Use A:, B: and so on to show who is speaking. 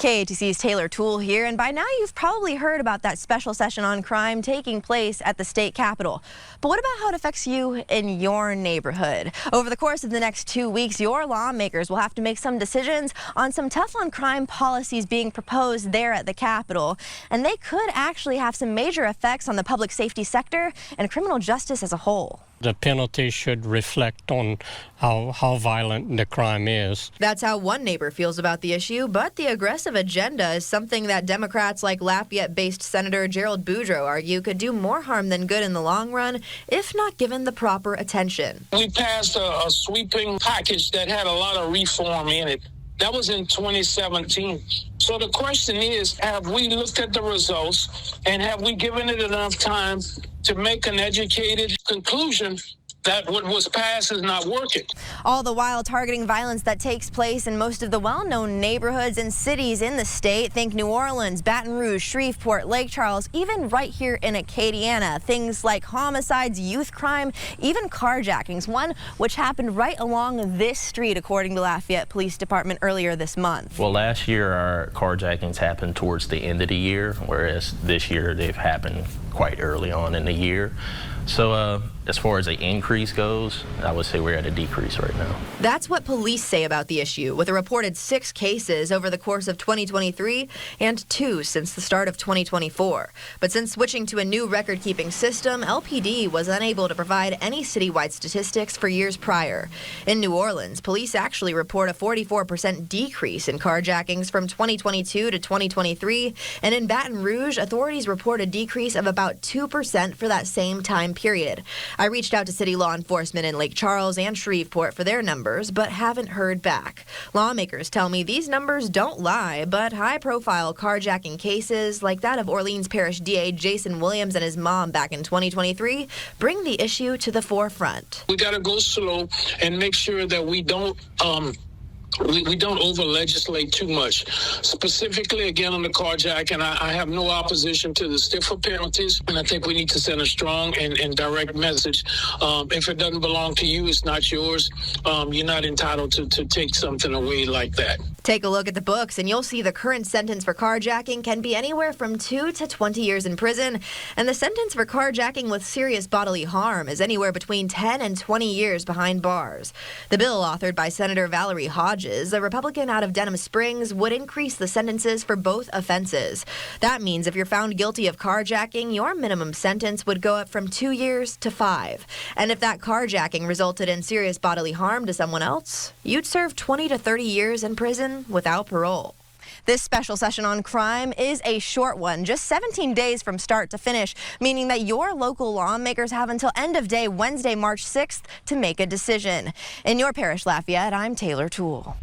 A: KATC's Taylor Toole here, and by now you've probably heard about that special session on crime taking place at the state capitol. But what about how it affects you in your neighborhood? Over the course of the next 2 weeks, your lawmakers will have to make some decisions on some tough on crime policies being proposed there at the Capitol, and they could actually have some major effects on the public safety sector and criminal justice as a whole.
B: The penalty should reflect on how violent the crime is.
A: That's how one neighbor feels about the issue, but the aggressive agenda is something that Democrats like Lafayette-based Senator Gerald Boudreaux argue could do more harm than good in the long run, if not given the proper attention.
C: We passed a sweeping package that had a lot of reform in it. That was in 2017. So the question is, have we looked at the results and have we given it enough time to make an educated conclusion that what was passed is not working?
A: All the while targeting violence that takes place in most of the well-known neighborhoods and cities in the state. Think New Orleans, Baton Rouge, Shreveport, Lake Charles, even right here in Acadiana. Things like homicides, youth crime, even carjackings, one which happened right along this street, according to Lafayette Police Department earlier this month.
D: Well, last year our carjackings happened towards the end of the year, whereas this year they've happened quite early on in the year. So as far as the increase goes, I would say we're at a decrease right now.
A: That's what police say about the issue, with a reported 6 cases over the course of 2023 and 2 since the start of 2024. But since switching to a new record-keeping system, LPD was unable to provide any citywide statistics for years prior. In New Orleans, police actually report a 44% decrease in carjackings from 2022 to 2023, and in Baton Rouge, authorities report a decrease of about 2% for that same time period. I reached out to city law enforcement in Lake Charles and Shreveport for their numbers, but haven't heard back. Lawmakers tell me these numbers don't lie, but high-profile carjacking cases like that of Orleans Parish DA Jason Williams and his mom back in 2023 bring the issue to the forefront.
C: We got to go slow and make sure that we don't we don't over-legislate too much. Specifically, again, on the carjacking, I have no opposition to the stiffer penalties, and I think we need to send a strong and direct message. If it doesn't belong to you, it's not yours. You're not entitled to take something away like that.
A: Take a look at the books, and you'll see the current sentence for carjacking can be anywhere from 2 to 20 years in prison, and the sentence for carjacking with serious bodily harm is anywhere between 10 and 20 years behind bars. The bill, authored by Senator Valerie Hodges, a Republican out of Denham Springs, would increase the sentences for both offenses. That means if you're found guilty of carjacking, your minimum sentence would go up from 2 years to 5. And if that carjacking resulted in serious bodily harm to someone else, you'd serve 20 to 30 years in prison without parole. This special session on crime is a short one, just 17 days from start to finish, meaning that your local lawmakers have until end of day Wednesday, March 6th to make a decision. In your parish, Lafayette, I'm Taylor Toole.